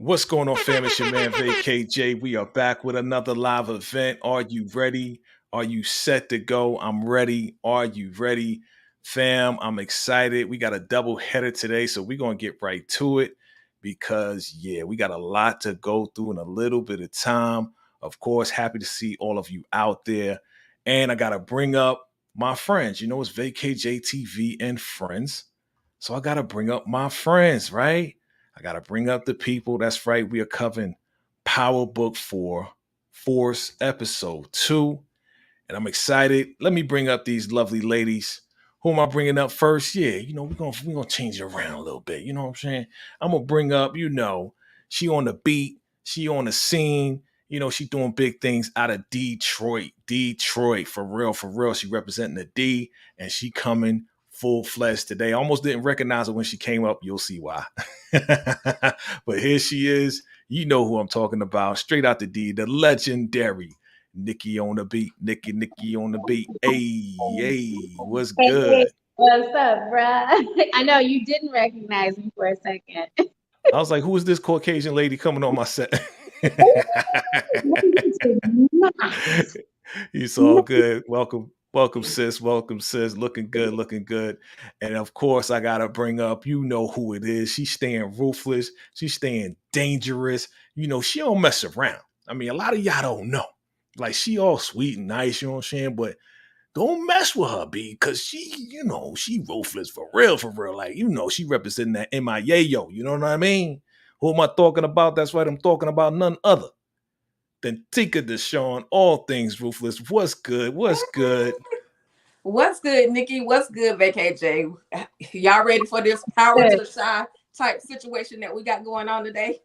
What's going on, fam? It's your man VKJ. We are back with another live event. Are you ready? Are you set to go? I'm ready. Are you ready? Fam, I'm excited. We got a double header today, so we're going to get right to it because, yeah, we got a lot to go through in a little bit of time. Of course, happy to see all of you out there. And I got to bring up my friends. You know, it's VKJ TV and friends. So I got to bring up my friends, right? I got to bring up the people. That's right. We are covering Power Book 4, Force Episode 2. And I'm excited. Let me bring up these lovely ladies. Who am I bringing up first? Yeah, we're gonna change it around a little bit. You know what I'm saying? I'm gonna bring up, she on the beat, she on the scene. She doing big things out of Detroit. Detroit, for real, for real. She representing the D, and she coming full fledged today. I almost didn't recognize her when she came up. You'll see why. But here she is. You know who I'm talking about. Straight out the D, the legendary Nikki on the beat. Nikki on the beat. Hey, what's Hey, good? what's up, bruh? I know you didn't recognize me for a second. I was like, who is this Caucasian lady coming on my set? It's all good. Welcome, sis. Welcome, sis. Looking good, looking good. And of course, I gotta bring up, you know who it is. She's staying ruthless. She's staying dangerous. She don't mess around. I mean, a lot of y'all don't know. Like, she all sweet and nice, you know what I'm saying? But don't mess with her, B, because she ruthless for real, for real. Like, she representing that MIA-yo. You know what I mean? Who am I talking about? That's right. I'm talking about none other than Tika Deshawn, all things ruthless. What's good? What's good? What's good, Nikki? What's good, VKJ? Y'all ready for this power to the shy type situation that we got going on today?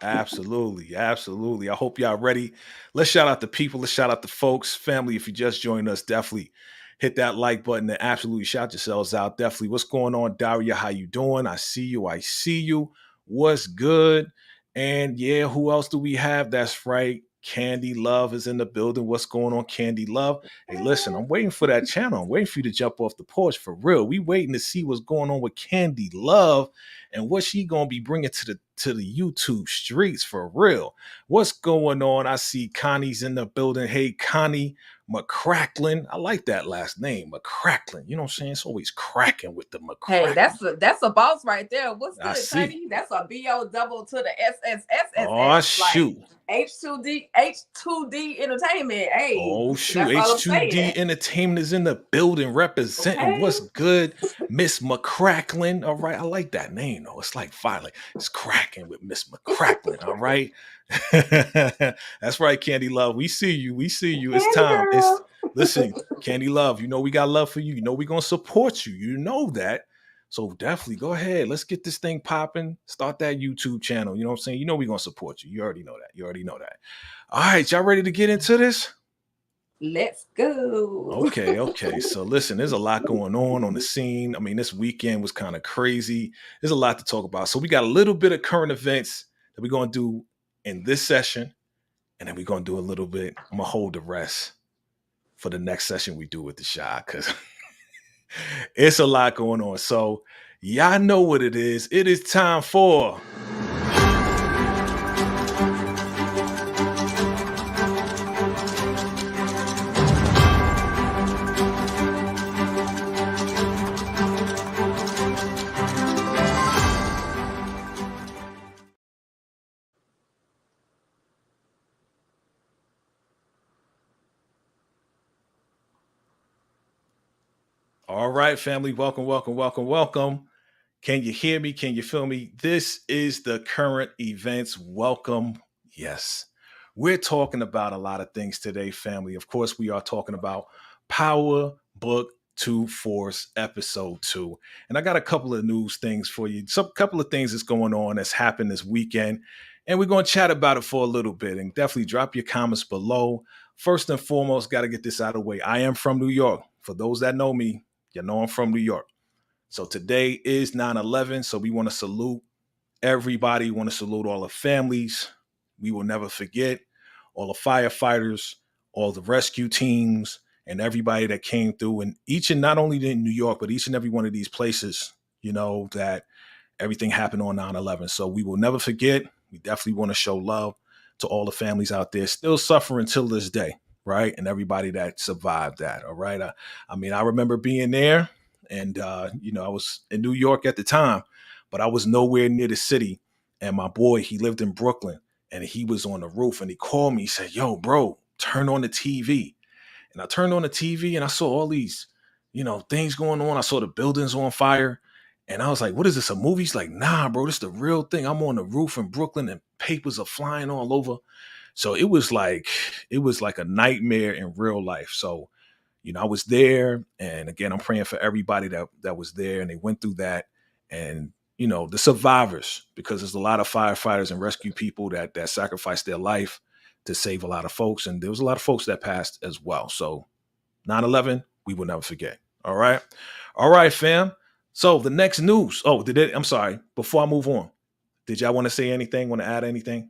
Absolutely. Absolutely. I hope y'all ready. Let's shout out the people. Let's shout out the folks. Family, if you just joined us, definitely hit that like button and absolutely shout yourselves out. Definitely. What's going on, Daria? How you doing? I see you. I see you. What's good? And yeah, who else do we have? That's right. Candy Love is in the building. What's going on, Candy Love? Hey, listen, I'm waiting for that channel. I'm waiting for you to jump off the porch for real. We waiting to see what's going on with Candy Love and what she gonna be bringing to the YouTube streets for real. What's going on? I see Connie's in the building. Hey, Connie McCracklin. I like that last name, McCracklin. You know what I'm saying? It's always cracking with the McCracklin. Hey, that's a boss right there. What's good, Connie? That's a BO double to the SSSS. Oh, shoot. Like H2D Entertainment. Hey, oh shoot, H2D Entertainment is in the building representing. Okay. What's good, Miss McCracklin? All right, I like that name though. It's like fire, like it's cracking with Miss McCracklin. All right, that's right, Candy Love. We see you. We see you. It's time. Listen, Candy Love. You know we got love for you. You know we're gonna support you. You know that. So definitely go ahead. Let's get this thing popping. Start that YouTube channel. You know what I'm saying? You know we're going to support you. You already know that. You already know that. All right. Y'all ready to get into this? Let's go. Okay. So listen, there's a lot going on the scene. I mean, this weekend was kind of crazy. There's a lot to talk about. So we got a little bit of current events that we're going to do in this session. And then we're going to do a little bit. I'm going to hold the rest for the next session we do with the Shy because it's a lot going on. So y'all know what it is. It is time for All right, family. Welcome. Can you hear me? Can you feel me? This is the current events. Welcome. Yes. We're talking about a lot of things today, family. Of course, we are talking about Power Book 2 Force Episode 2. And I got a couple of news things for you. Some couple of things that's going on that's happened this weekend. And we're going to chat about it for a little bit. And definitely drop your comments below. First and foremost, got to get this out of the way. I am from New York. For those that know me, you know I'm from New York. So today is 9/11. So we want to salute everybody. We want to salute all the families. We will never forget all the firefighters, all the rescue teams, and everybody that came through. And not only in New York, but each and every one of these places, that everything happened on 9/11. So we will never forget. We definitely want to show love to all the families out there still suffering till this day, right? And everybody that survived that. All right. I mean, I remember being there, and I was in New York at the time, but I was nowhere near the city. And my boy, he lived in Brooklyn, and he was on the roof, and he called me. He said, "Yo, bro, turn on the TV." And I turned on the TV, and I saw all these, things going on. I saw the buildings on fire. And I was like, "What is this, a movie?" He's like, "Nah, bro, this is the real thing. I'm on the roof in Brooklyn, and papers are flying all over." So it was like a nightmare in real life. So, I was there, and again, I'm praying for everybody that was there, and they went through that, and the survivors, because there's a lot of firefighters and rescue people that sacrificed their life to save a lot of folks, and there was a lot of folks that passed as well. So 9/11, we will never forget. All right, fam. So the next news. Oh, I'm sorry. Before I move on, did y'all want to say anything? Want to add anything?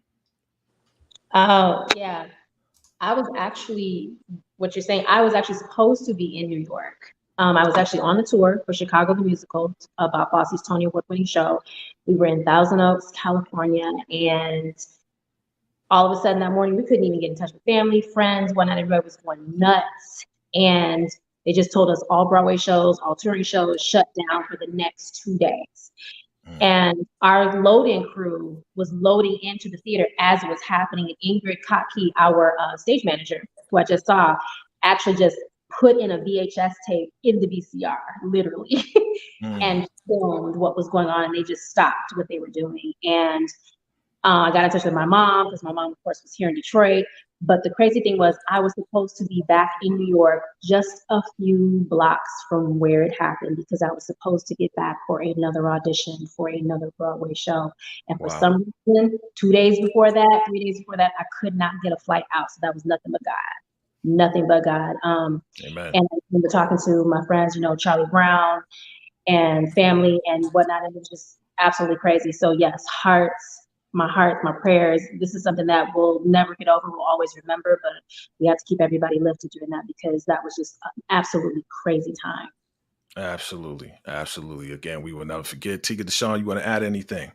Oh, yeah. I was actually, what you're saying, I was actually supposed to be in New York. I was actually on the tour for Chicago the Musical, Bob Fosse's Tony Award-winning show. We were in Thousand Oaks, California, and all of a sudden that morning, we couldn't even get in touch with family, friends. One night, everybody was going nuts. And they just told us all Broadway shows, all touring shows shut down for the next 2 days. And our load-in crew was loading into the theater as it was happening. And Ingrid Kotke, our stage manager, who I just saw, actually just put in a VHS tape in the VCR, literally, and filmed what was going on. And they just stopped what they were doing. And I got in touch with my mom, because my mom, of course, was here in Detroit. But the crazy thing was, I was supposed to be back in New York just a few blocks from where it happened, because I was supposed to get back for another audition for another Broadway show. And for some reason, 2 days before that, 3 days before that, I could not get a flight out. So that was nothing but God. Nothing but God. Amen. And I remember talking to my friends, Charlie Brown and family and whatnot. And it was just absolutely crazy. So yes, my heart, my prayers. This is something that we'll never get over. We'll always remember, but we have to keep everybody lifted during that, because that was just an absolutely crazy time. Absolutely. Again, we will never forget. Tika Deshawn, you want to add anything?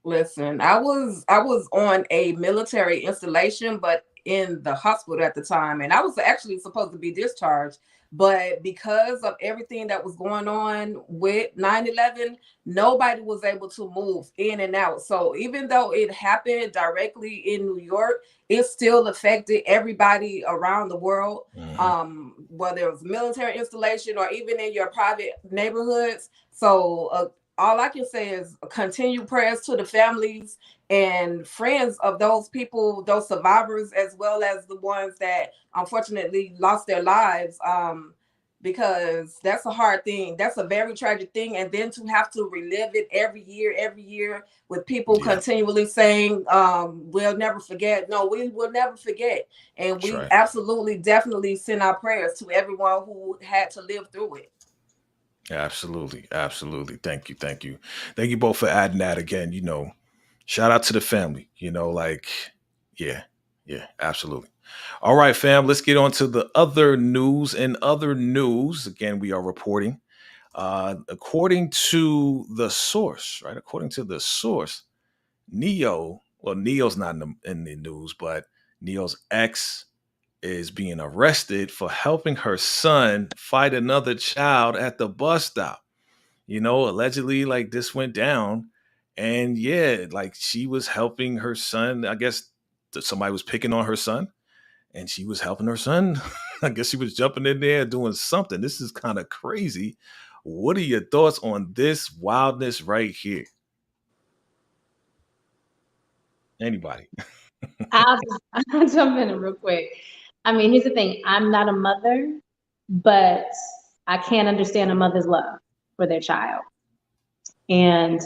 Listen, I was on a military installation, but in the hospital at the time, and I was actually supposed to be discharged. But because of everything that was going on with 9/11, nobody was able to move in and out. So even though it happened directly in New York, it still affected everybody around the world, whether it was military installation or even in your private neighborhoods. So all I can say is continue prayers to the families and friends of those people, those survivors, as well as the ones that unfortunately lost their lives, because that's a hard thing. That's a very tragic thing. And then to have to relive it every year with people continually saying, we'll never forget. No, we will never forget. And we absolutely, definitely send our prayers to everyone who had to live through it. Absolutely. Thank you both for adding that again. Shout out to the family. Absolutely. All right, fam, let's get on to the other news. And other news, again, we are reporting according to the source, right? According to the source, Neo's not in the news, but Neo's ex is being arrested for helping her son fight another child at the bus stop. Allegedly, like, this went down, and like, she was helping her son. I guess somebody was picking on her son, and she was helping her son. I guess she was jumping in there doing something. This is kind of crazy. What are your thoughts on this wildness right here? Anybody? I'll jump in real quick. I mean, here's the thing. I'm not a mother, but I can understand a mother's love for their child. And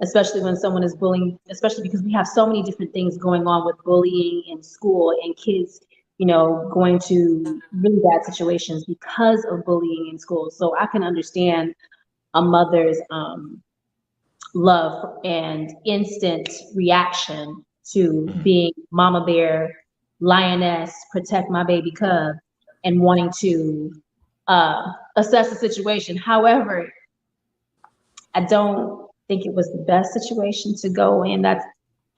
especially when someone is bullying, especially because we have so many different things going on with bullying in school and kids, going to really bad situations because of bullying in school. So I can understand a mother's love and instant reaction to being mama bear, lioness, protect my baby cub, and wanting to assess the situation. However, I don't think it was the best situation to go in. That's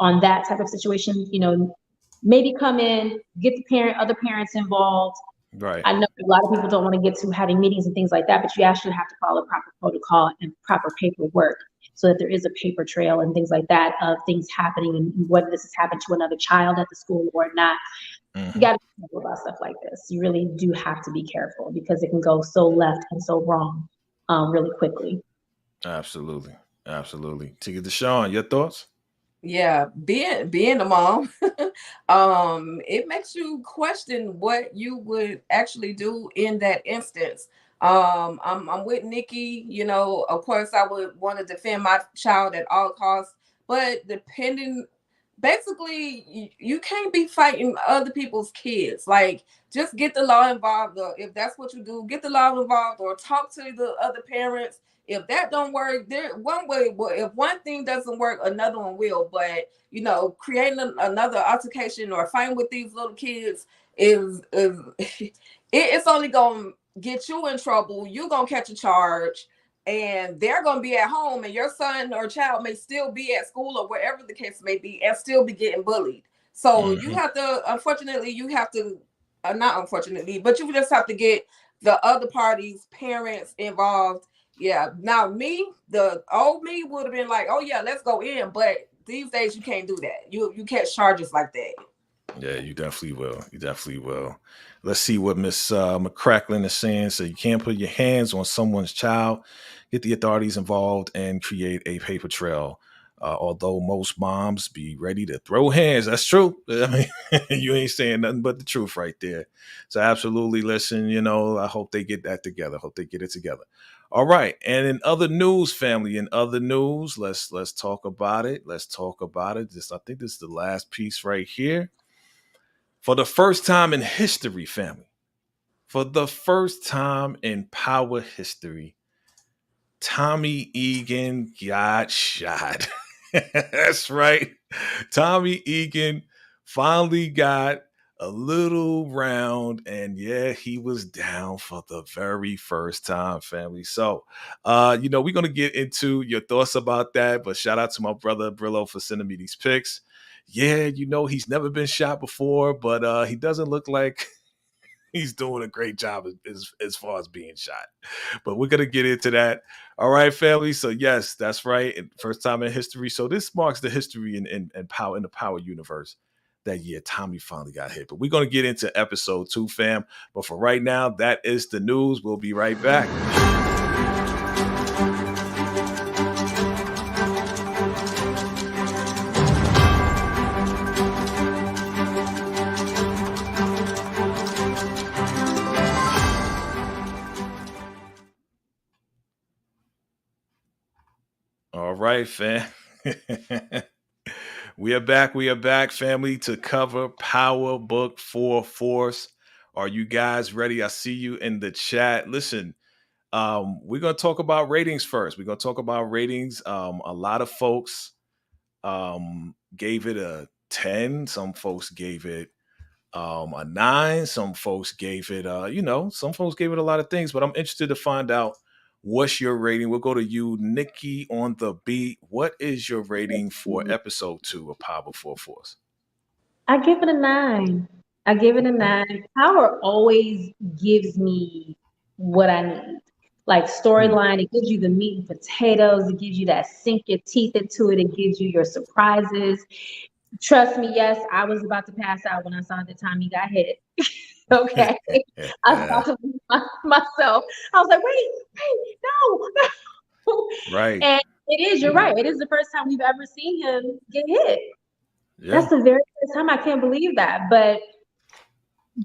on that type of situation, maybe come in, get the other parents involved. Right. I know a lot of people don't want to get to having meetings and things like that, but you actually have to follow proper protocol and proper paperwork so that there is a paper trail and things like that of things happening and whether this has happened to another child at the school or not. You got to be careful about stuff like this. You really do have to be careful because it can go so left and so wrong really quickly. Absolutely. Tika Deshawn, your thoughts? Yeah, being a mom, it makes you question what you would actually do in that instance. I'm with Nikki. Of course, I would want to defend my child at all costs, but basically, you can't be fighting other people's kids. Like, just get the law involved. Or if that's what you do, get the law involved, or talk to the other parents. If that don't work, there one way. If one thing doesn't work, another one will. But creating another altercation or fighting with these little kids it's only gonna get you in trouble. You're gonna catch a charge, and they're gonna be at home, and your son or child may still be at school or wherever the case may be, and still be getting bullied. So you have to, unfortunately, not unfortunately, but you just have to get the other parties' parents involved. Yeah. Now the old me would have been like, oh yeah, let's go in. But these days you can't do that. You catch charges like that. Yeah, you definitely will. Let's see what Miss McCracklin is saying. So you can't put your hands on someone's child, get the authorities involved, and create a paper trail. Although most moms be ready to throw hands. That's true. I mean, you ain't saying nothing but the truth right there. So absolutely, listen, I hope they get that together. Hope they get it together. All right. And in other news, family, let's talk about it. I think this is the last piece right here. For the first time in history, family, for the first time in Power history, Tommy Egan got shot. That's right. Tommy Egan finally got a little round, and yeah, he was down for the very first time, family. So, we're going to get into your thoughts about that, but shout out to my brother Brillo for sending me these pics. Yeah, he's never been shot before, but he doesn't look like he's doing a great job as far as being shot. But we're going to get into that. All right, family. So yes, that's right. First time in history. So this marks the history in power in the Power universe that Tommy finally got hit. But we're going to get into episode 2, fam. But for right now, that is the news. We'll be right back. All right, fam. We are back, family, to cover Power Book 4 Force. Are you guys ready? I see you in the chat. Listen, we're going to talk about ratings first. We're going to talk about ratings. A lot of folks gave it a 10. Some folks gave it a 9. Some folks gave it, some folks gave it a lot of things, but I'm interested to find out what's your rating. We'll go to you, Nikki, on the beat. What is your rating for episode 2 of Power 4 Force? I give it a 9. Power always gives me what I need. Like storyline, it gives you the meat and potatoes. It gives you that sink your teeth into it. It gives you your surprises. Trust me, yes, I was about to pass out when I saw that Tommy got hit. Okay. I was about to leave myself. I was like, wait, no. Right. And you're right. It is the first time we've ever seen him get hit. Yeah. That's the very first time. I can't believe that. But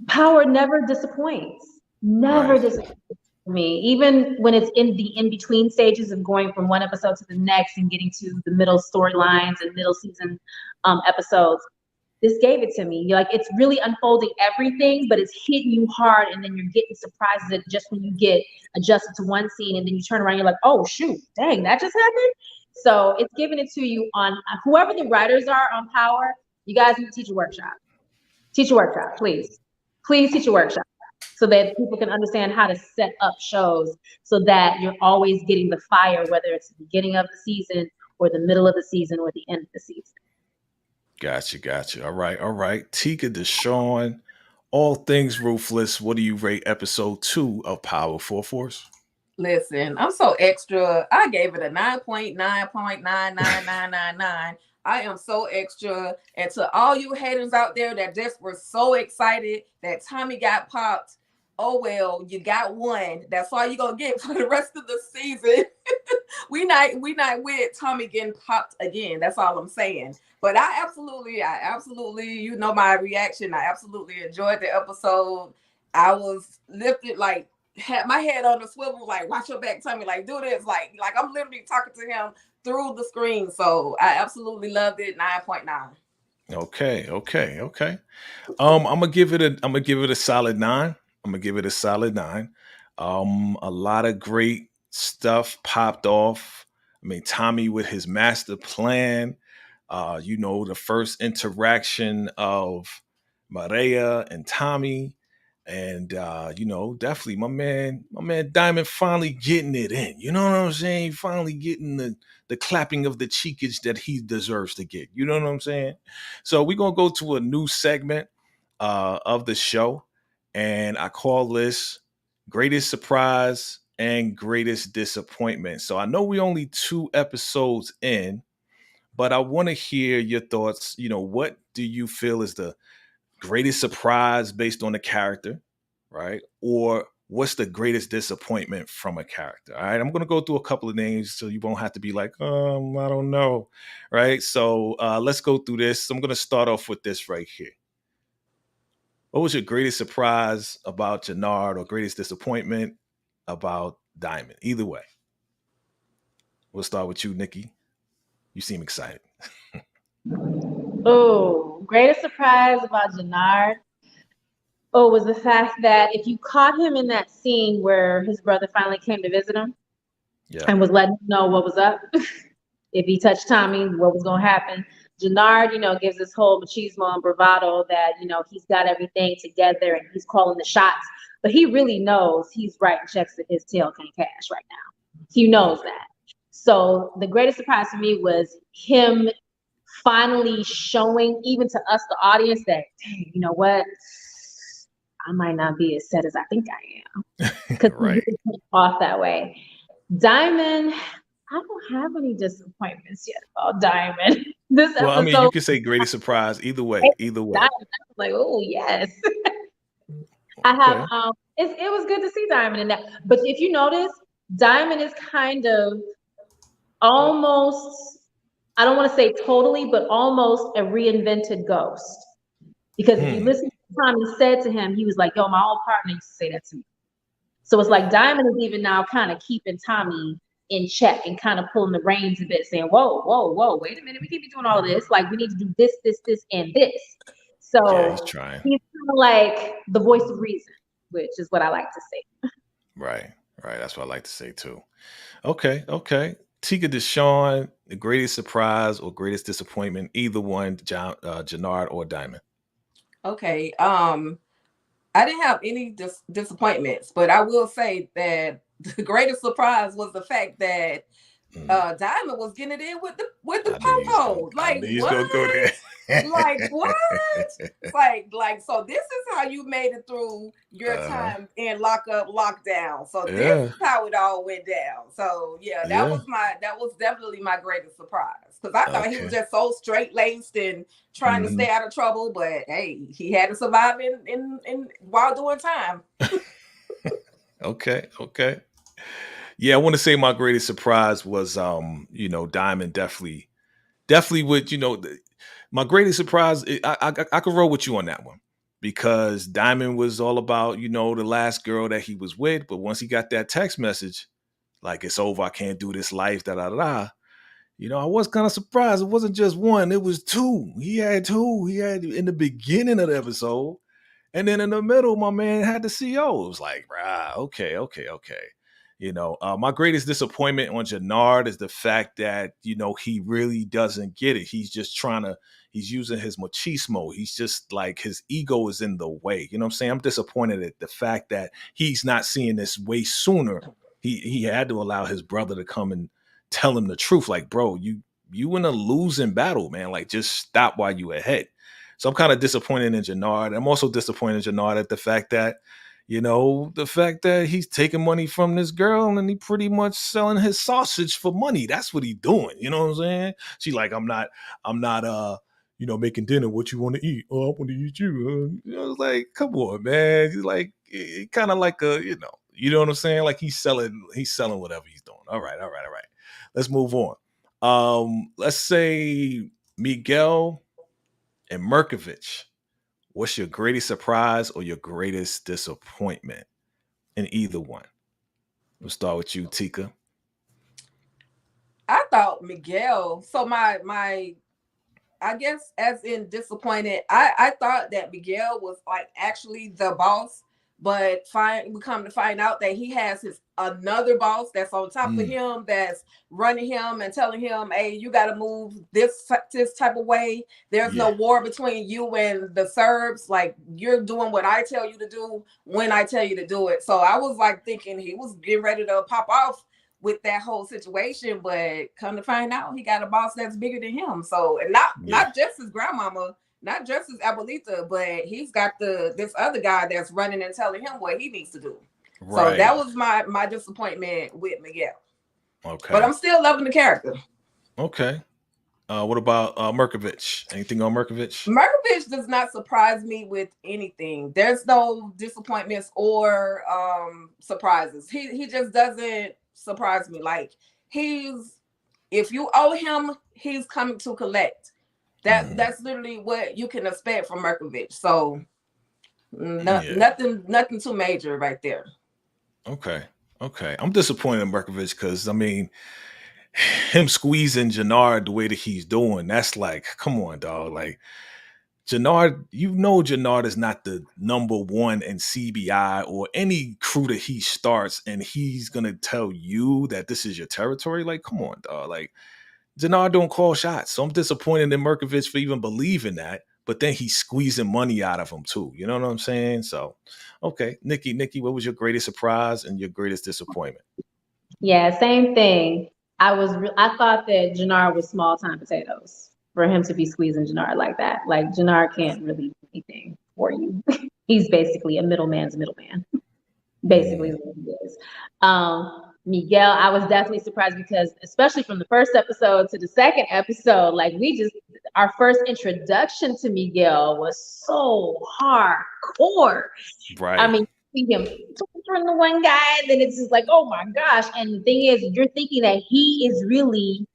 Power never disappoints. Never disappoints me. Even when it's in the in-between stages of going from one episode to the next and getting to the middle storylines and middle season episodes. This gave it to me. Like, it's really unfolding everything, but it's hitting you hard, and then you're getting surprises at just when you get adjusted to one scene, and then you turn around, you're like, oh shoot, dang, that just happened. So it's giving it to you on whoever the writers are on Power. You guys need to teach a workshop. Teach a workshop, please. Please teach a workshop so that people can understand how to set up shows so that you're always getting the fire, whether it's the beginning of the season or the middle of the season or the end of the season. Gotcha. All right. Tika Deshawn, all things ruthless. What do you rate episode 2 of Power Four Force? Listen, I'm so extra. I gave it a 9.9.99999. I am so extra. And to all you haters out there that just were so excited that Tommy got popped, oh well, you got one. That's all you're gonna get for the rest of the season. we not with Tommy getting popped again. That's all I'm saying. But I absolutely, you know my reaction. I absolutely enjoyed the episode. I was lifted, like had my head on the swivel, like watch your back, Tommy, like do this, like I'm literally talking to him through the screen. So I absolutely loved it. 9.9. Okay. I'm gonna give it a solid 9. A lot of great stuff popped off. I mean, Tommy with his master plan. The first interaction of Maria and Tommy. And definitely my man Diamond finally getting it in. You know what I'm saying? Finally getting the clapping of the cheekage that he deserves to get. You know what I'm saying? So we're gonna go to a new segment of the show, and I call this Greatest Surprise and Greatest Disappointment. So I know we only 2 episodes in, but I want to hear your thoughts. What do you feel is the greatest surprise based on the character, right? Or what's the greatest disappointment from a character? All right, I'm going to go through a couple of names so you won't have to be like, I don't know, right? So let's go through this. I'm going to start off with this right here. What was your greatest surprise about Jenard or greatest disappointment about Diamond? Either way. We'll start with you, Nikki. You seem excited. Oh, greatest surprise about Jenard. Oh, was the fact that if you caught him in that scene where his brother finally came to visit him and was letting him know what was up, if he touched Tommy, what was going to happen. Jenard, gives this whole machismo and bravado that, he's got everything together and he's calling the shots, but he really knows he's writing checks that his tail can't cash right now. He knows that. So the greatest surprise for me was him finally showing, even to us, the audience, that, dang, you know what? I might not be as set as I think I am. Because right. He off that way. Diamond, I don't have any disappointments yet about Diamond. This episode, I mean, you can say greatest surprise either way. Diamond, I was like, oh yes. I have. It was good to see Diamond in that. But if you notice, Diamond is kind of almost, I don't want to say totally, but almost a reinvented Ghost. Because if you listen to what Tommy said to him, he was like, yo, my old partner used to say that to me. So it's like Diamond is even now kind of keeping Tommy in check and kind of pulling the reins a bit, saying, whoa, wait a minute, we can't be doing all this. Like, we need to do this, and this. So yeah, he's trying. He's kind of like the voice of reason, which is what I like to say. Right. That's what I like to say too. Okay. Tika Deshawn, the greatest surprise or greatest disappointment, either one, Jenard or Diamond. Okay. I didn't have any disappointments, but I will say that the greatest surprise was the fact that Diamond was getting it in with the popo. Like, what? Go there. Like, what? like, so this is how you made it through your time in lockup, lockdown. So this is how it all went down. So that was definitely my greatest surprise. Because I thought he was just so straight laced and trying to stay out of trouble, but hey, he had to survive in while doing time. Okay. Yeah, I want to say my greatest surprise was Diamond definitely would, my greatest surprise, I could roll with you on that one, because Diamond was all about, the last girl that he was with, but once he got that text message, like, it's over, I can't do this life, I was kind of surprised. It wasn't just one, it was 2. He had 2. He had in the beginning of the episode, and then in the middle, my man had the CO. It was like, okay. My greatest disappointment on Jenard is the fact that, he really doesn't get it. He's just he's using his machismo. He's just like, his ego is in the way. You know what I'm saying? I'm disappointed at the fact that he's not seeing this way sooner. He had to allow his brother to come and tell him the truth. Like, bro, you in a losing battle, man. Like, just stop while you ahead. So I'm kind of disappointed in Jannard. I'm also disappointed in Jannard at the fact that, he's taking money from this girl and he pretty much selling his sausage for money. That's what he's doing. You know what I'm saying? She's like, I'm not, making dinner. What you want to eat? Oh, I want to eat you. I was like, come on, man. He's like, kind of like you know what I'm saying? Like he's selling whatever he's doing. All right. Let's move on. Let's say Miguel and Merkovich. What's your greatest surprise or your greatest disappointment in either one? We'll start with you, Tika. I thought Miguel. So my I guess as in disappointed, I thought that Miguel was like actually the boss, but we come to find out that he has another boss that's on top of him, that's running him and telling him, hey, you got to move this type of way. There's no war between you and the Serbs. Like, you're doing what I tell you to do when I tell you to do it. So I was like thinking he was getting ready to pop off with that whole situation, but come to find out he got a boss that's bigger than him. So, and not just his grandmama, not just his abuelita, but he's got this other guy that's running and telling him what he needs to do. Right. So that was my disappointment with Miguel. Okay. But I'm still loving the character. Okay. What about Merkovich? Anything on Merkovich? Merkovich does not surprise me with anything. There's no disappointments or surprises. He just doesn't surprise me. Like, if you owe him, he's coming to collect. That's literally what you can expect from Merkovich. So nothing too major right there. Okay. I'm disappointed in Merkovich because, I mean, him squeezing Jannard the way that he's doing, that's like, come on, dog. Like, Jannard, Jannard is not the number one in CBI or any crew that he starts, and he's going to tell you that this is your territory. Like, come on, dog. Like, Jannard don't call shots. So I'm disappointed in Merkovich for even believing that. But then he's squeezing money out of him too. You know what I'm saying? So, okay. Nikki, what was your greatest surprise and your greatest disappointment? Yeah, same thing. I thought that Jannard was small time potatoes for him to be squeezing Jannard like that. Like, Jannard can't really do anything for you. He's basically a middleman's middleman. Basically is what he is. Miguel, I was definitely surprised because, especially from the first episode to the second episode, like, our first introduction to Miguel was so hardcore. Right. I mean, you see him torturing the one guy, then it's just like, oh my gosh. And the thing is, you're thinking that he is really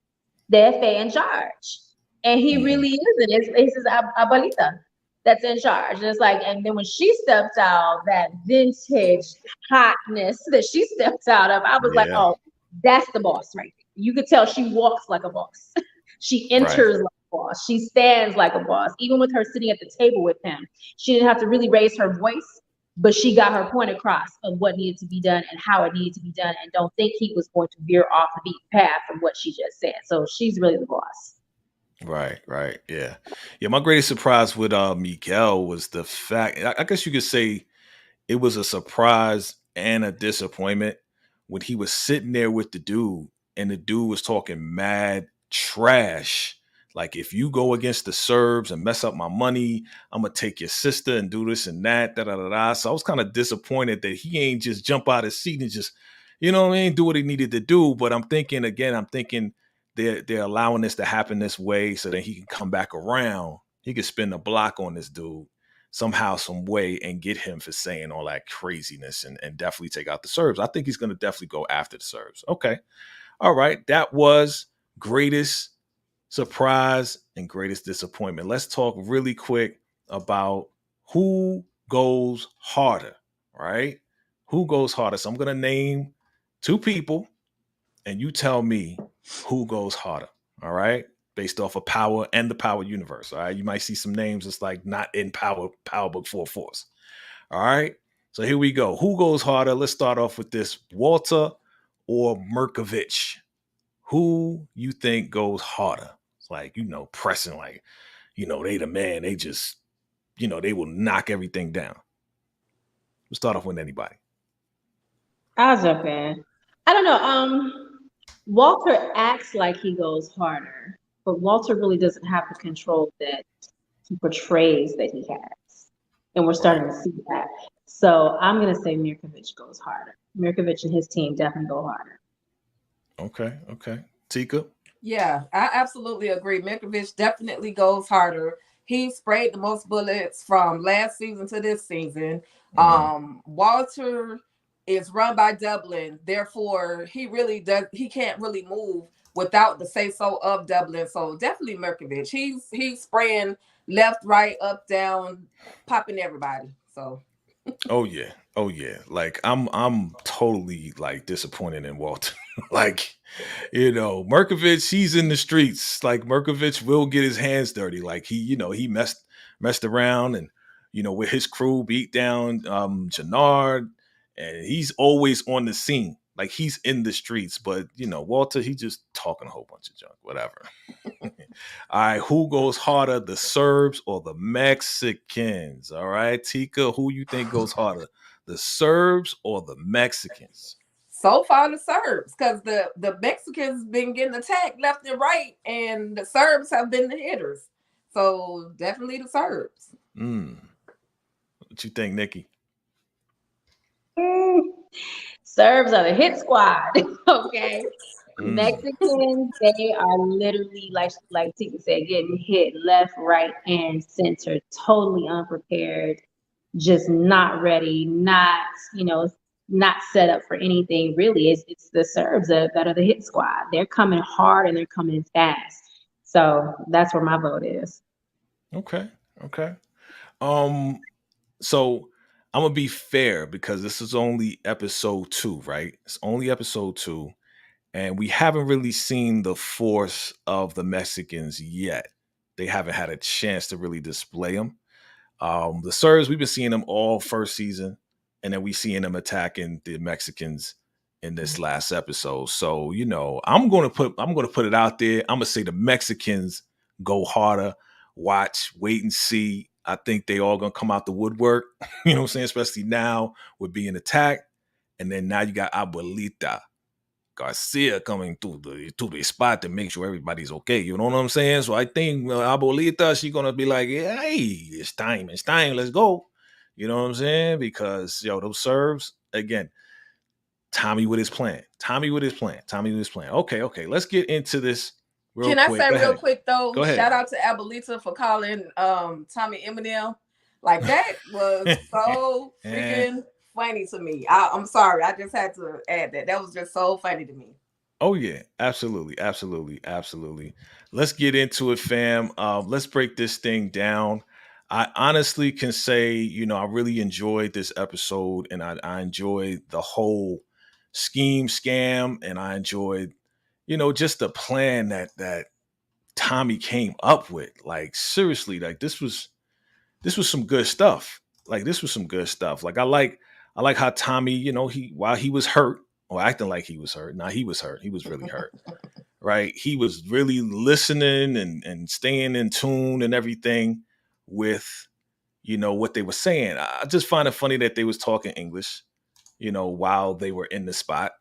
the FA in charge. And he really isn't. It's his abuelita that's in charge. And it's like, and then when she stepped out, that vintage hotness that she stepped out of, I was like, oh, that's the boss right there. You could tell she walks like a boss. She enters like a boss. She stands like a boss. Even with her sitting at the table with him, she didn't have to really raise her voice, but she got her point across of what needed to be done and how it needed to be done, and don't think he was going to veer off the beaten path from what she just said. So she's really the boss. Right. Yeah. My greatest surprise with Miguel was the fact, I guess you could say it was a surprise and a disappointment when he was sitting there with the dude and the dude was talking mad trash. Like, if you go against the Serbs and mess up my money, I'm going to take your sister and do this and that, So I was kind of disappointed that he ain't just jump out of his seat and just, do what he needed to do. But I'm thinking they're allowing this to happen this way so that he can come back around. He could spin the block on this dude somehow, some way, and get him for saying all that craziness and definitely take out the Serbs. I think he's going to definitely go after the Serbs. Okay. All right. That was greatest surprise and greatest disappointment. Let's talk really quick about who goes harder, right? Who goes harder? So I'm going to name two people and you tell me who goes harder, all right? Based off of Power and the Power universe, all right? You might see some names that's like not in Power Book 4 Force, all right? So here we go. Who goes harder? Let's start off with this. Walter or Merkovich? Who you think goes harder? It's like, pressing like, they the man. They just, they will knock everything down. We'll start off with anybody. I'll jump in. I don't know. Walter acts like he goes harder, but Walter really doesn't have the control that he portrays that he has. And we're starting to see that. So I'm going to say Mirkovic goes harder. Mirkovic and his team definitely go harder. Okay. Tika? Yeah, I absolutely agree. Mirkovic definitely goes harder. He sprayed the most bullets from last season to this season. Walter is run by Dublin, therefore he can't really move without the say so of Dublin. So definitely Mirkovic. He's spraying left, right, up, down, popping everybody. So Oh yeah. Like I'm totally like disappointed in Walter. Like, Merkovich, he's in the streets. Like Merkovich will get his hands dirty. Like he messed around and with his crew beat down Jannard, and he's always on the scene. Like he's in the streets, but Walter, he just talking a whole bunch of junk, whatever. All right, who goes harder, the Serbs or the Mexicans? All right, Tika, who you think goes harder, the Serbs or the Mexicans? So far, the Serbs, because the Mexicans been getting attacked left and right, and the Serbs have been the hitters. So definitely the Serbs. What you think, Nikki? Serbs are the hit squad. Okay. Mexicans, they are literally like Tika said, getting hit left, right, and center, totally unprepared, just not ready, not set up for anything. Really, it's the Serbs that are the hit squad. They're coming hard and they're coming fast. So that's where my vote is. Okay. So I'm gonna be fair because this is only episode 2, right? It's only episode 2. And we haven't really seen the force of the Mexicans yet. They haven't had a chance to really display them. The Serbs, we've been seeing them all first season, and then we seeing them attacking the Mexicans in this last episode. So, I'm gonna put it out there. I'm gonna say the Mexicans go harder. Watch, wait and see. I think they all gonna come out the woodwork. You know what I'm saying? Especially now with being attacked. And then now you got Abuelita Garcia coming to the spot to make sure everybody's okay. You know what I'm saying? So I think Abuelita, she's gonna be like, yeah, hey, it's time, let's go. You know what I'm saying? Because those Serbs, again, Tommy with his plan. Okay, let's get into this real quick. Can I say real quick though? Go ahead. Shout out to Abuelita for calling Tommy Eminem. Like that was so freaking funny to me. I'm sorry. I just had to add that. That was just so funny to me. Oh yeah, absolutely. Let's get into it, fam. Let's break this thing down. I honestly can say, I really enjoyed this episode, and I enjoyed the whole scam, and I enjoyed, just the plan that Tommy came up with. Like seriously, like this was some good stuff. Like I like how Tommy, while he was hurt or acting like he was hurt. Nah, he was hurt. He was really hurt. Right? He was really listening and staying in tune and everything with, what they were saying. I just find it funny that they was talking English, while they were in the spot,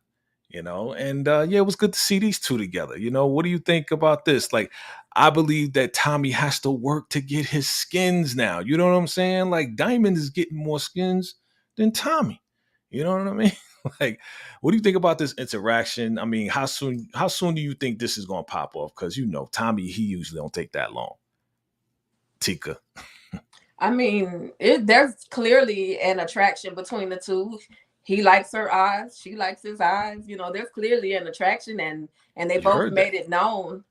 and it was good to see these two together. What do you think about this? Like, I believe that Tommy has to work to get his skins now. You know what I'm saying? Like Diamond is getting more skins than Tommy. You know what I mean? Like, what do you think about this interaction? I mean, how soon do you think this is going to pop off? Because Tommy, he usually don't take that long. Tika. I mean, there's clearly an attraction between the two. He likes her eyes, she likes his eyes. There's clearly an attraction, and they both made it known.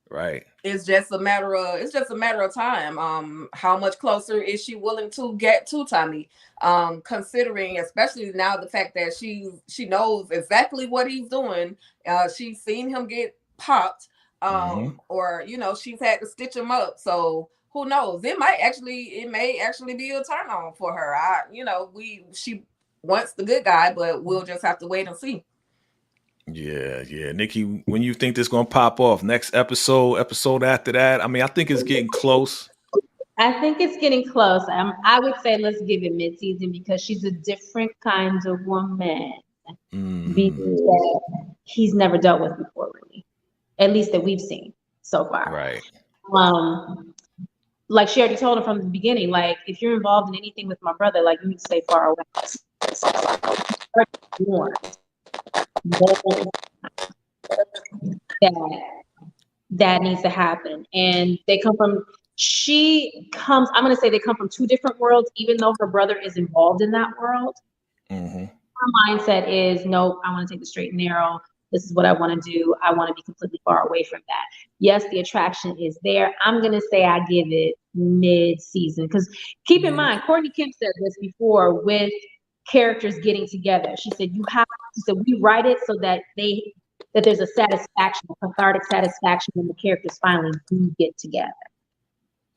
Right. It's just a matter of time. How much closer is she willing to get to Tommy? Considering, especially now, the fact that she knows exactly what he's doing. She's seen him get popped, or she's had to stitch him up. So who knows? It may actually be a turn on for her. She wants the good guy, but we'll just have to wait and see. Yeah. Nikki, when you think this is going to pop off? Next episode after that? I mean, I think it's getting close. I think it's getting close. I would say let's give it mid-season because she's a different kind of woman. That he's never dealt with before, really. At least that we've seen. so far. Right. Like she already told him from the beginning, like, if you're involved in anything with my brother, like, you need to stay far away. That needs to happen. And they come from, I'm going to say they come from two different worlds, even though her brother is involved in that world. Mm-hmm. Her mindset is, nope, I want to take the straight and narrow. This is what I want to do. I want to be completely far away from that. Yes, the attraction is there. I'm going to say I give it mid-season. Because keep in mind, Courtney Kemp said this before with characters getting together. She said, we write it so that there's a satisfaction, a cathartic satisfaction when the characters finally do get together.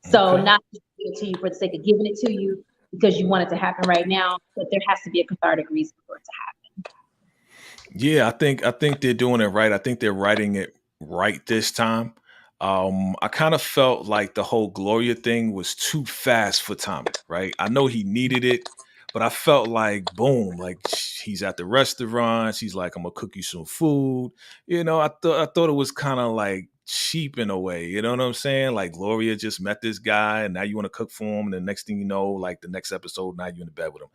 So not just give it to you for the sake of giving it to you because you want it to happen right now, but there has to be a cathartic reason for it to happen. Yeah, I think they're doing it right. I think they're writing it right this time. I kind of felt like the whole Gloria thing was too fast for Tommy, right? I know he needed it, but I felt like, boom, like he's at the restaurant. She's like, I'm gonna cook you some food. You know, I thought it was kind of like cheap in a way. You know what I'm saying? Like Gloria just met this guy and now you want to cook for him. And the next thing you know, like the next episode, now you're in the bed with him.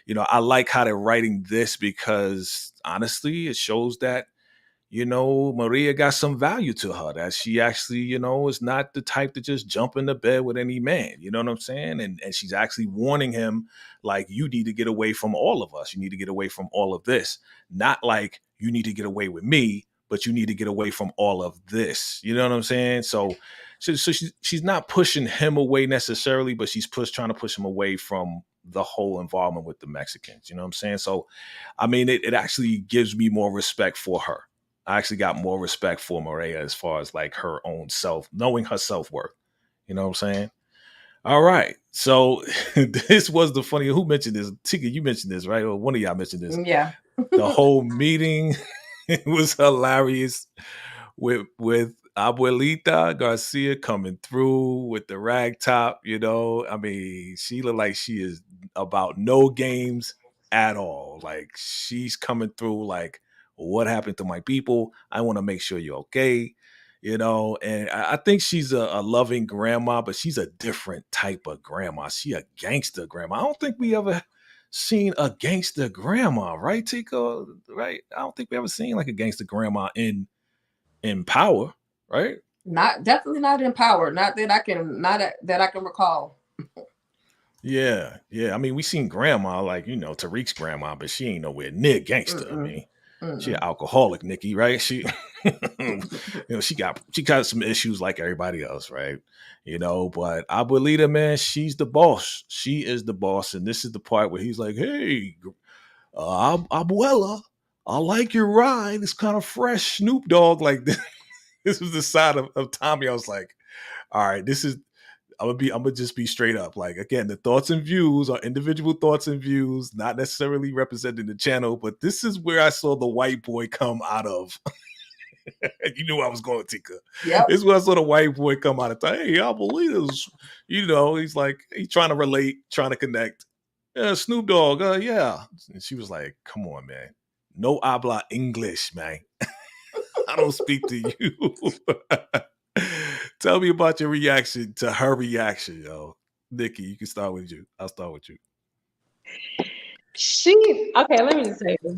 You know, I like how they're writing this because honestly, it shows that, you know, Maria got some value to her, that she actually, you know, is not the type to just jump in the bed with any man. You know what I'm saying? And she's actually warning him, like, you need to get away from all of us. You need to get away from all of this. Not like you need to get away with me, but you need to get away from all of this. You know what I'm saying? So she's not pushing him away necessarily, but she's trying to push him away from the whole involvement with the Mexicans. You know what I'm saying? So, I mean, it actually gives me more respect for her. I actually got more respect for Maria as far as like her own self, knowing her self-worth. You know what I'm saying? All right. So this was the funny. Who mentioned this? Tika, you mentioned this, right? Or one of y'all mentioned this. Yeah. The whole meeting was hilarious with Abuelita Garcia coming through with the rag top. You know, I mean, she looked like she is about no games at all. Like she's coming through like, what happened to my people? I want to make sure you're okay. You know, and I think she's a loving grandma, but she's a different type of grandma. She a gangster grandma. I don't think we ever seen a gangster grandma, right, Tico? Right? I don't think we ever seen like a gangster grandma in Power, right? Definitely not in Power. Not that I can recall. Yeah. I mean, we seen grandma, like, you know, Tariq's grandma, but she ain't nowhere near gangster. I mean, she an alcoholic, Nikki, right? She, you know, she got some issues like everybody else, right? You know, but Abuelita, man, she's the boss. She is the boss, and this is the part where he's like, "Hey, Abuela, I like your ride. It's kind of fresh, Snoop Dogg." Like this was the side of Tommy. I was like, "All right, this is." I'm gonna just be straight up. Like, again, the thoughts and views are individual thoughts and views, not necessarily representing the channel, but this is where I saw the white boy come out of. You knew I was going, Tika. Yep. This is where I saw the white boy come out of. Hey, I believe this. You know, he's like, he's trying to relate, trying to connect. Yeah, Snoop Dogg, yeah. And she was like, come on, man. No habla English, man. I don't speak to you. Tell me about your reaction to her reaction, yo. Nikki, you can start with you. I'll start with you. Okay, let me just say this.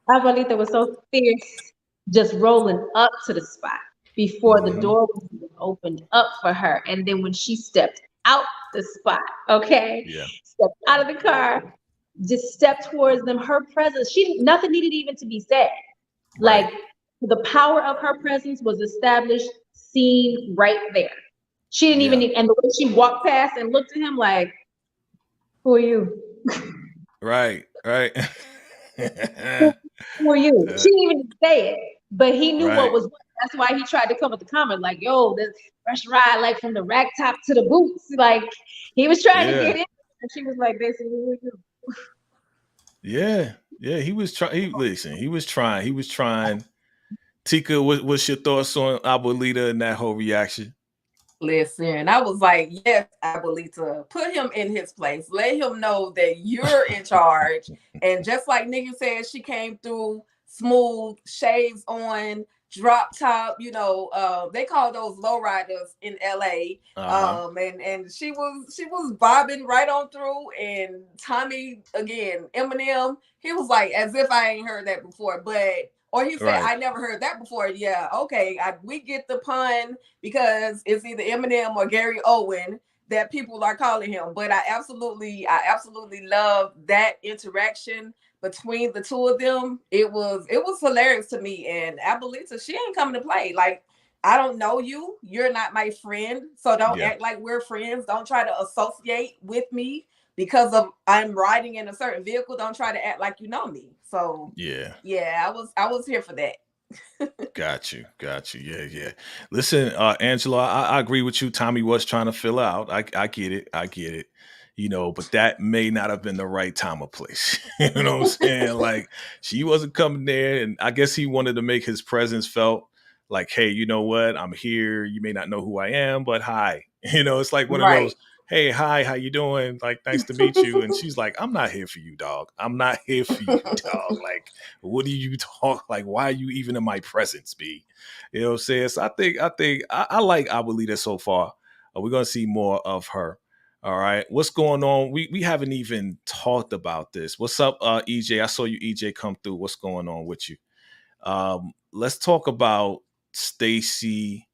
Abuelita was so fierce, just rolling up to the spot before the door was even opened up for her. And then when she stepped out the spot, stepped out of the car, just stepped towards them, her presence, nothing needed even to be said. Right. Like the power of her presence was established, seen right there. She didn't even need, and the way she walked past and looked at him like, who are you? Right. Who are you? She didn't even say it, but he knew what was what. That's why he tried to come with the comment like, yo, this fresh ride, like from the rack top to the boots. Like he was trying to get in, and she was like, basically, who are you? Yeah, he was trying. He was trying. Tika, what's your thoughts on Abuelita and that whole reaction? Listen, I was like, yes, Abuelita, put him in his place. Let him know that you're in charge. And just like Nikki said, she came through smooth, shades on, drop top, they call those lowriders in LA. And she was bobbing right on through. And Tommy, again, Eminem, he was like, as if I ain't heard that before, or he said, Right. I never heard that before. Yeah, okay, we get the pun, because it's either Eminem or Gary Owen that people are calling him. But I absolutely love that interaction between the two of them. It was hilarious to me. And Abuelita, she ain't coming to play. Like, I don't know you. You're not my friend. So don't act like we're friends. Don't try to associate with me because of I'm riding in a certain vehicle. Don't try to act like you know me. So yeah, I was here for that. Got you. Yeah. Listen, Angela, I agree with you. Tommy was trying to fill out. I get it. But that may not have been the right time or place. You know what I'm saying? Like, she wasn't coming there, and I guess he wanted to make his presence felt like, hey, you know what? I'm here. You may not know who I am, but hi. It's like one of those, hey, hi, how you doing? Like, nice to meet you. And she's like, I'm not here for you, dog. I'm not here for you, dog. Like, what do you talk? Like, why are you even in my presence, B? You know what I'm saying? So I like Abuelita so far. We're going to see more of her. All right. What's going on? We haven't even talked about this. What's up, EJ? I saw you, EJ, come through. What's going on with you? Let's talk about Stacey.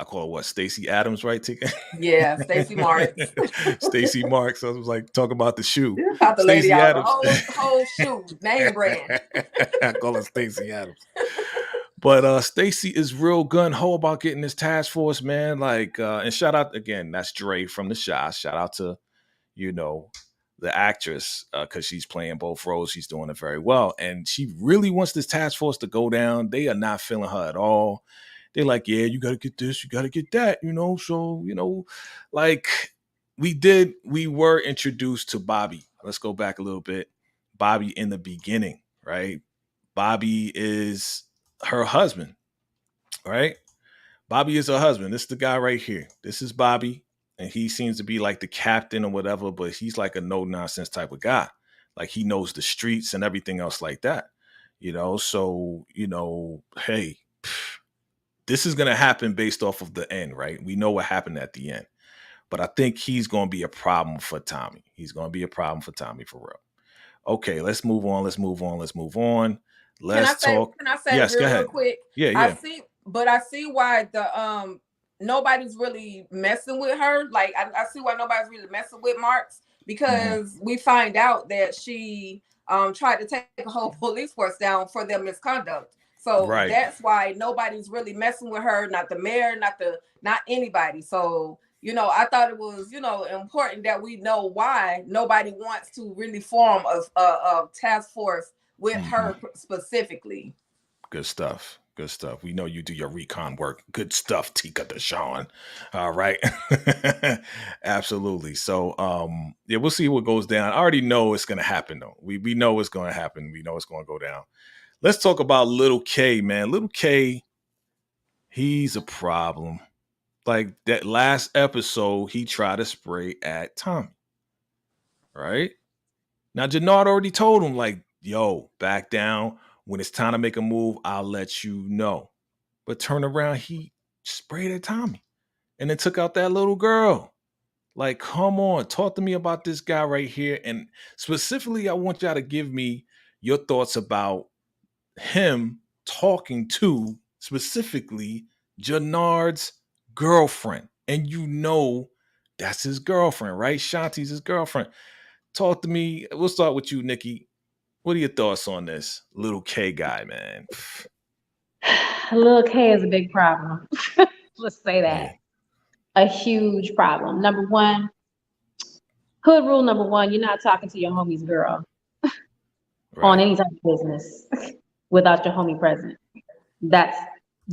I call her what? Stacey Adams, right? Yeah, Stacey Marks. Stacey Marks. I was like, talk about the shoe. About the lady out the whole shoe, name brand. I call her Stacey Adams. But Stacey is real gun ho about getting this task force, man. Like, and shout out again, that's Dre from The Chi. Shout out to, the actress, because she's playing both roles. She's doing it very well. And she really wants this task force to go down. They are not feeling her at all. They're like, yeah, you got to get this, you got to get that, So, like we were introduced to Bobby. Let's go back a little bit. Bobby in the beginning, right? Bobby is her husband, right? Bobby is her husband. This is the guy right here. This is Bobby. And he seems to be like the captain or whatever, but he's like a no nonsense type of guy. Like, he knows the streets and everything else like that, So, hey, this is going to happen based off of the end, right? We know what happened at the end. But I think he's going to be a problem for Tommy. He's going to be a problem for Tommy, for real. Okay, let's move on. Let's talk. Can I say yes, real quick? Yeah. I see why the nobody's really messing with her. Like, I see why nobody's really messing with Marks, because we find out that she tried to take a whole police force down for their misconduct. So that's why nobody's really messing with her, not the mayor, not anybody. So, I thought it was, important that we know why nobody wants to really form a task force with her specifically. Good stuff. We know you do your recon work. Good stuff, Tika Deshawn. All right. Absolutely. So, we'll see what goes down. I already know it's going to happen, though. We know it's going to happen. We know it's going to go down. Let's talk about Little K, man. Little K, he's a problem. Like, that last episode, he tried to spray at Tommy. Right? Now, Jannard already told him, like, yo, back down. When it's time to make a move, I'll let you know. But turn around, he sprayed at Tommy and then took out that little girl. Like, come on, talk to me about this guy right here. And specifically, I want y'all to give me your thoughts about him talking to, specifically, Jannard's girlfriend. And that's his girlfriend, right? Shanti's his girlfriend. Talk to me. We'll start with you, Nikki. What are your thoughts on this Little K guy, man? Little K is a big problem. Let's say that. Yeah. A huge problem. Number one, hood rule number one, you're not talking to your homie's girl on any type of business without your homie present. That's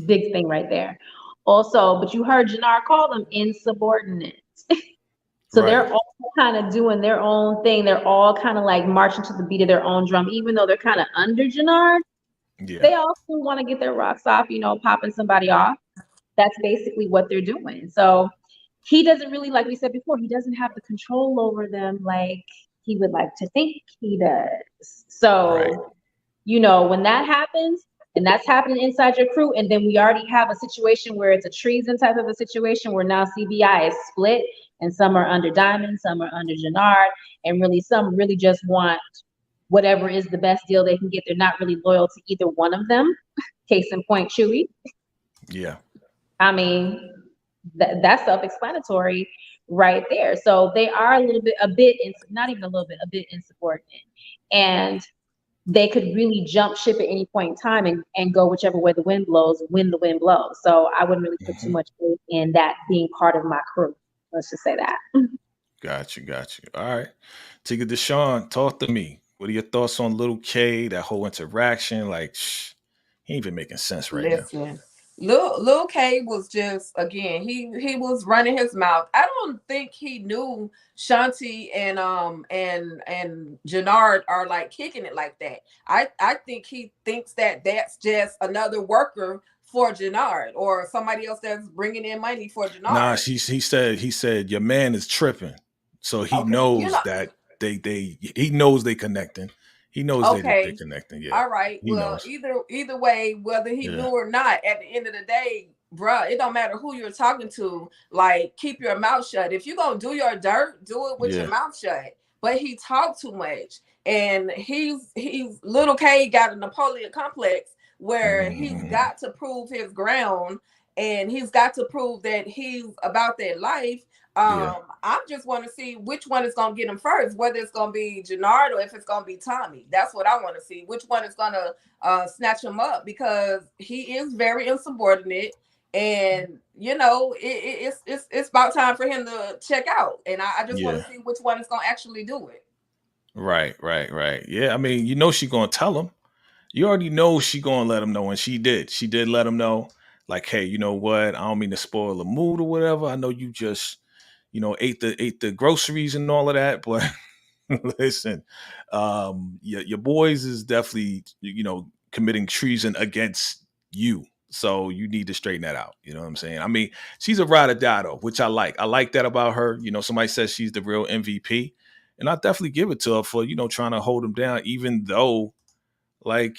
big thing right there. Also, but you heard Jannard call them insubordinates. So they're all kind of doing their own thing. They're all kind of like marching to the beat of their own drum, even though they're kind of under Jannard. Yeah. They also want to get their rocks off, popping somebody off. That's basically what they're doing. So he doesn't really, like we said before, he doesn't have the control over them like he would like to think he does. So, when that happens, and that's happening inside your crew. And then we already have a situation where it's a treason type of a situation where now CBI is split, and some are under Diamond, some are under Jannard, and really some really just want whatever is the best deal they can get. They're not really loyal to either one of them. Case in point, Chewy. Yeah. I mean, that's self-explanatory right there. So they are a bit, not even a little bit, a bit insubordinate. And they could really jump ship at any point in time and go whichever way the wind blows, when the wind blows. So I wouldn't really put too much faith in that being part of my crew. Let's just say that. Got you. All right. Tika Deshawn, talk to me. What are your thoughts on Little K, that whole interaction? Like, he ain't even making sense right now. Lil K was just, again, he was running his mouth. I don't think he knew Shanti and Jannard are like kicking it like that. I think he thinks that that's just another worker for Jannard or somebody else that's bringing in money for Jannard. Nah, he said your man is tripping, so he knows that he knows they connecting. He knows they're connecting. Yeah. All right. Well, either way, whether he knew or not, at the end of the day, bruh, it don't matter who you're talking to. Like, keep your mouth shut. If you're gonna do your dirt, do it with your mouth shut. But he talked too much, and he's Little K got a Napoleon complex where he's got to prove his ground, and he's got to prove that he's about that life. I just want to see which one is going to get him first, whether it's going to be Jannard or if it's going to be Tommy. That's what I want to see. Which one is going to snatch him up, because he is very insubordinate, and you know it's about time for him to check out. And I just want to see which one is going to actually do it. Right. Yeah, I mean, you know, she going to tell him. You already know she going to let him know, and she did. She did let him know, like, hey, you know what? I don't mean to spoil the mood or whatever. I know you just, you know, ate the groceries and all of that, but listen, your boys is definitely, you know, committing treason against you. So you need to straighten that out. You know what I'm saying? I mean, she's a ride or die though, which I like. I like that about her. You know, somebody says she's the real MVP, and I definitely give it to her for, you know, trying to hold him down, even though, like,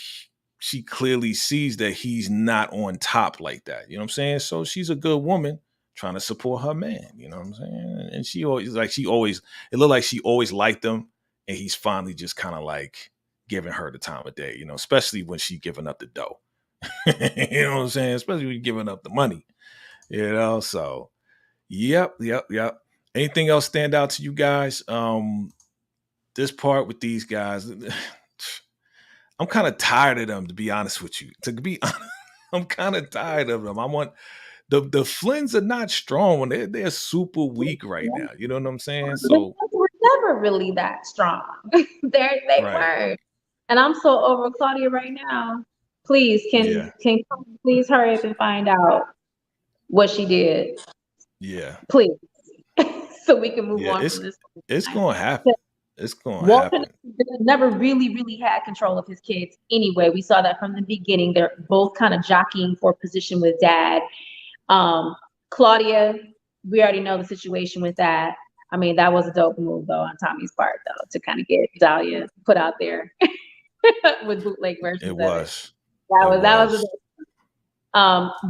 she clearly sees that he's not on top like that. You know what I'm saying? So she's a good woman trying to support her man. You know what I'm saying? And it looked like she always liked him, and he's finally just kind of like giving her the time of day, you know, especially when she's giving up the dough. You know what I'm saying? Especially when you're giving up the money, you know? So, yep. Anything else stand out to you guys? This part with these guys, I'm kind of tired of them, to be honest with you. To be honest, I'm kind of tired of them. I want the Flynn's are not strong. They're super weak right now. You know what I'm saying? So they were never really that strong. they weren't. And I'm so over Claudia right now. Please, can please hurry up and find out what she did? Yeah. Please. So we can move on from this. It's gonna happen. It's going to happen. Never really had control of his kids anyway. We saw that from the beginning. They're both kind of jockeying for position with dad. Claudia, we already know the situation with that. I mean, that was a dope move though on Tommy's part though, to kind of get Dahlia put out there with bootleg versions. It was. That was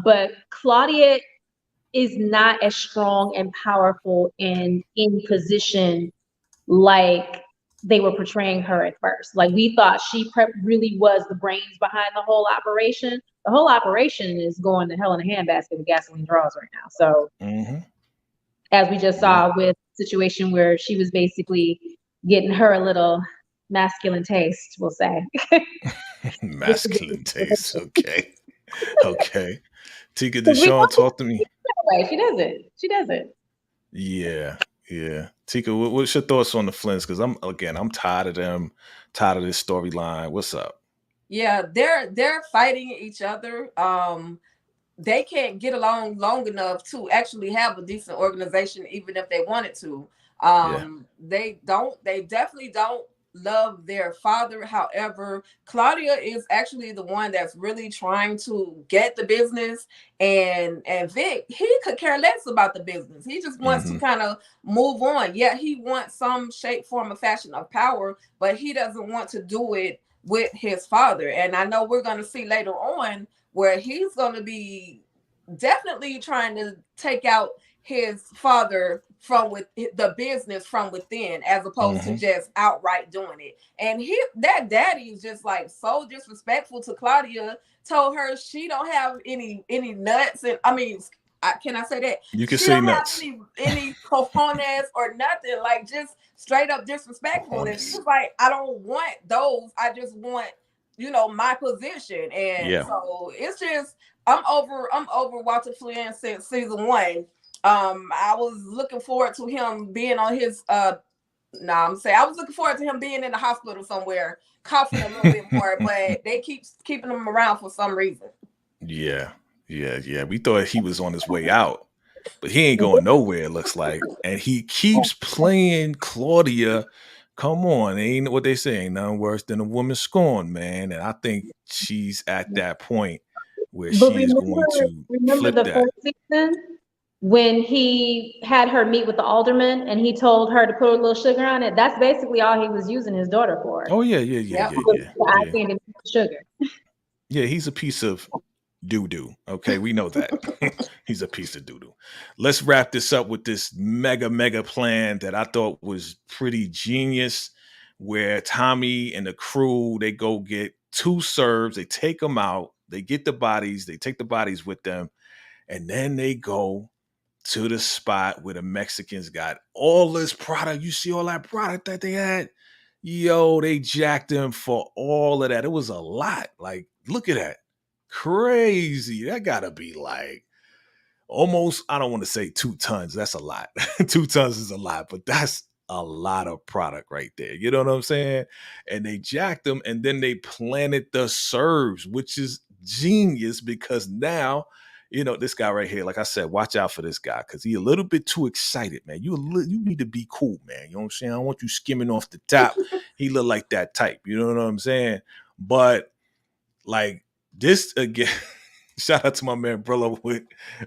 but Claudia is not as strong and powerful and in position like they were portraying her at first. Like, we thought she really was the brains behind the whole operation. The whole operation is going to hell in a handbasket with gasoline draws right now. So as we just saw with the situation where she was basically getting her a little masculine taste, we'll say. Masculine taste. Okay. Tika Deshawn, talk to me. She doesn't. Yeah. Tika, what's your thoughts on the Flynn's? Because I'm tired of them, tired of this storyline. What's up? Yeah, they're fighting each other. They can't get along long enough to actually have a decent organization, even if they wanted to. They definitely don't love their father. However, Claudia is actually the one that's really trying to get the business, and Vic, he could care less about the business. He just wants to kind of move on. Yeah, he wants some shape, form, or fashion of power, but he doesn't want to do it with his father. And I know we're going to see later on where he's going to be definitely trying to take out his father from with the business from within, as opposed to just outright doing it. And that daddy is just like so disrespectful to Claudia. Told her she don't have any nuts, and I mean, can I say that? You can she say don't nuts. have any cojones or nothing, like just straight up disrespectful. And she's like, I don't want those. I just want, my position. And so it's just, I'm over Walter Flynn since season 1. I was looking forward to him being on his I was looking forward to him being in the hospital somewhere, coughing a little bit more, but they keep keeping him around for some reason. Yeah. We thought he was on his way out, but he ain't going nowhere, it looks like. And he keeps playing Claudia. Come on, ain't what they say, ain't nothing worse than a woman scorned, man. And I think she's at that point where she is going to flip the that. first season when he had her meet with the alderman and he told her to put a little sugar on it. That's basically all he was using his daughter for. Oh yeah. I can't even sugar. Yeah, he's a piece of doo-doo. Okay, we know that. He's a piece of doo-doo. Let's wrap this up with this mega plan that I thought was pretty genius, where Tommy and the crew, they go get 2 Serbs, they take them out, they get the bodies, they take the bodies with them, and then they go to the spot where the Mexicans got all this product. You see all that product that they had? Yo, they jacked them for all of that. It was a lot. Like, look at that. Crazy. That gotta be like almost, I don't want to say 2 tons. That's a lot. 2 tons is a lot, but that's a lot of product right there. You know what I'm saying? And they jacked them, and then they planted the Serbs, which is genius, because now, this guy right here, like I said, watch out for this guy, because he a little bit too excited, man. You need to be cool, man. You know what I'm saying? I don't want you skimming off the top. He look like that type. You know what I'm saying? But like this again, shout out to my man Brillo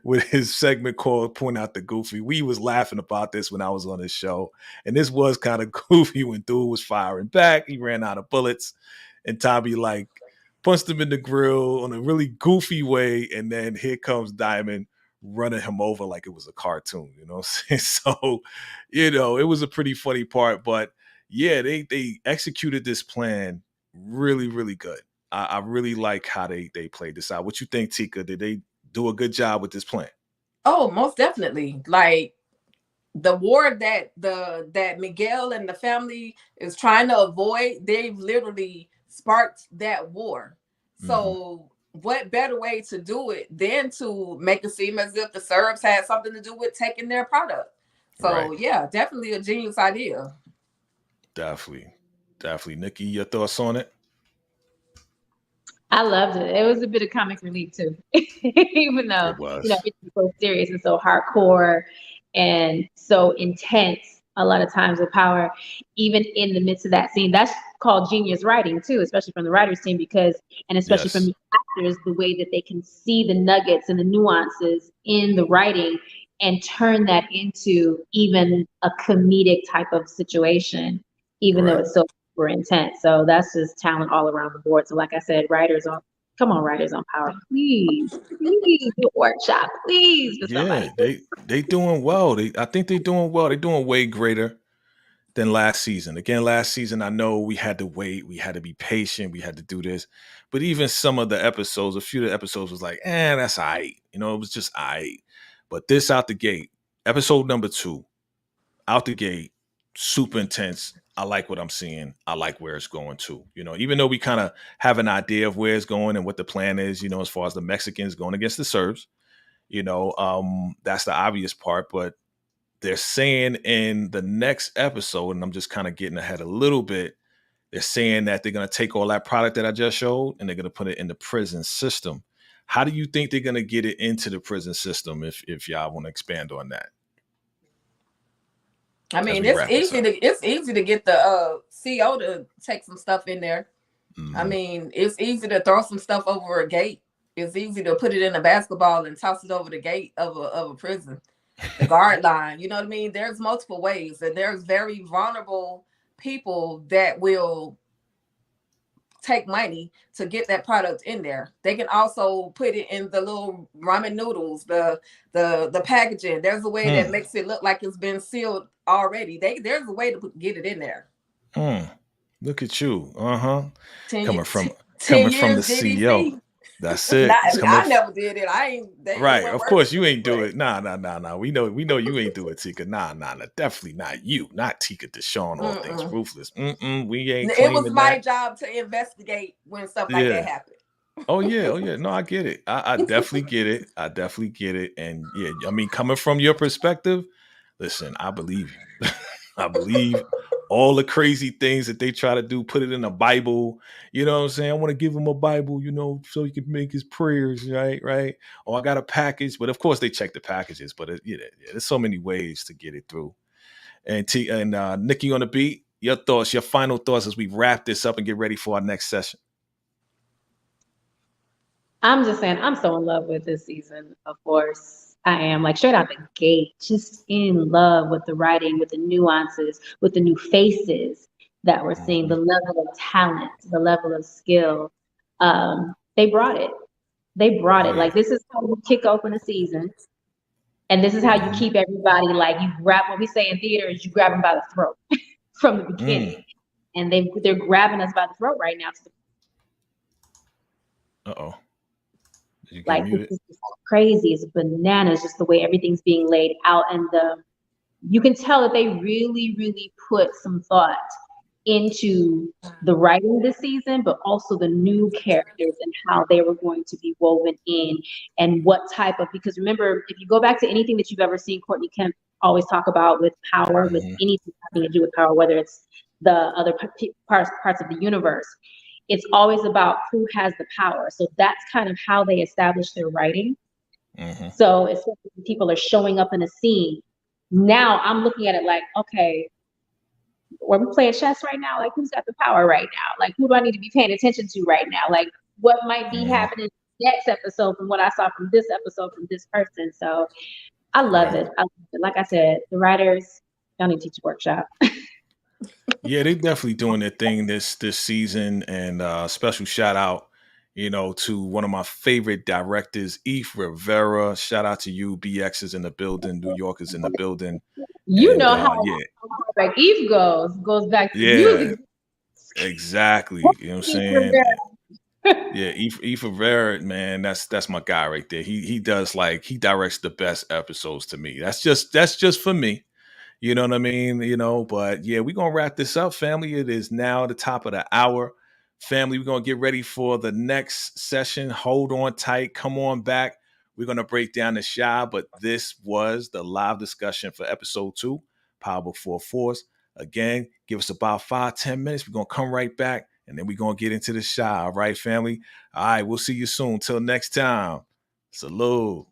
with his segment called Point Out the Goofy. We was laughing about this when I was on his show. And this was kind of goofy when dude was firing back. He ran out of bullets. And Tommy like punched him in the grill on a really goofy way. And then here comes Diamond running him over like it was a cartoon. You know what I'm saying? So, it was a pretty funny part. But yeah, they executed this plan really, really good. I really like how they played this out. What you think, Tika? Did they do a good job with this plan? Oh, most definitely. Like the war that Miguel and the family is trying to avoid, they've literally sparked that war. So what better way to do it than to make it seem as if the Serbs had something to do with taking their product? So yeah, definitely a genius idea. Definitely. Nikki, your thoughts on it? I loved it. It was a bit of comic relief too, even though it's so serious and so hardcore and so intense. A lot of times with power, even in the midst of that scene, that's called genius writing too, especially from the writers team, and especially from the actors, the way that they can see the nuggets and the nuances in the writing and turn that into even a comedic type of situation, even though it's so intense. So that's just talent all around the board. So like I said, writers on Power, please do a workshop, please. They doing well. I think they're doing well. They're doing way greater than last season. Again, last season, I know we had to wait, we had to be patient, we had to do this. But even some of the episodes, a few of the episodes was like, that's all right. It was just all right. But this out the gate, episode number 2, out the gate, super intense. I like what I'm seeing. I like where it's going to. Even though we kind of have an idea of where it's going and what the plan is, as far as the Mexicans going against the Serbs, that's the obvious part. But they're saying in the next episode, and I'm just kind of getting ahead a little bit, they're saying that they're going to take all that product that I just showed and they're going to put it in the prison system. How do you think they're going to get it into the prison system if y'all want to expand on that? I mean, it's easy to get the CO to take some stuff in there. I mean, it's easy to throw some stuff over a gate. It's easy to put it in a basketball and toss it over the gate of a prison, the guard line. You know what I mean? There's multiple ways, and there's very vulnerable people that will take money to get that product in there. They can also put it in the little ramen noodles, the packaging. There's a way that makes it look like it's been sealed already. There's a way to get it in there. Look at you. Coming from 10 the years CEO. DDC. That's it. I never did it. Right. Of course you ain't do it. Nah. We know you ain't do it, Tika. Nah. Definitely not you. Not Tika Deshawn, all things ruthless. We ain't claiming It was my that. job to investigate when stuff like that happened. Oh yeah. No, I get it. I definitely get it. And yeah, I mean, coming from your perspective, listen, I believe you. I believe all the crazy things that they try to do, put it in a Bible. You know what I'm saying? I want to give him a Bible, so he can make his prayers, right? Or I got a package, but of course they check the packages. But there's so many ways to get it through. And Nikki on the beat, your final thoughts as we wrap this up and get ready for our next session. I'm just saying, I'm so in love with this season. Of course, I am, like, straight out the gate, just in love with the writing, with the nuances, with the new faces that we're seeing, the level of talent, the level of skill. They brought it. Like, this is how you kick open a season. And this is how you keep everybody, like, you grab, what we say in theater is you grab them by the throat from the beginning. And they're grabbing us by the throat right now. Uh-oh. Like, it's crazy. It's bananas, just the way everything's being laid out. And you can tell that they really, really put some thought into the writing this season, but also the new characters and how they were going to be woven in, and what type of, because remember, if you go back to anything that you've ever seen Courtney Kemp always talk about with power, with anything having to do with power, whether it's the other parts of the universe, it's always about who has the power. So that's kind of how they establish their writing. So especially when people are showing up in a scene, now I'm looking at it like, okay, we're playing chess right now. Like, who's got the power right now? Like, who do I need to be paying attention to right now? Like, what might be happening next episode from what I saw from this episode from this person? So I love it. Like I said, the writers, y'all need to teach a workshop. Yeah, they definitely doing their thing this season, and special shout out, to one of my favorite directors, Eve Rivera. Shout out to you. BX is in the building. New York is in the building. How like Eve goes back to music. Exactly. You know what I'm saying? Yeah, Eve Rivera, man, that's my guy right there. He does, like, he directs the best episodes to me. That's just for me. You know what I mean? But yeah, we're going to wrap this up, family. It is now the top of the hour. Family, we're going to get ready for the next session. Hold on tight. Come on back. We're going to break down the Chi, but this was the live discussion for episode 2, Power Before Force. Again, give us about 5-10 minutes. We're going to come right back, and then we're going to get into the Chi. All right, family? All right, we'll see you soon. Till next time. Salute.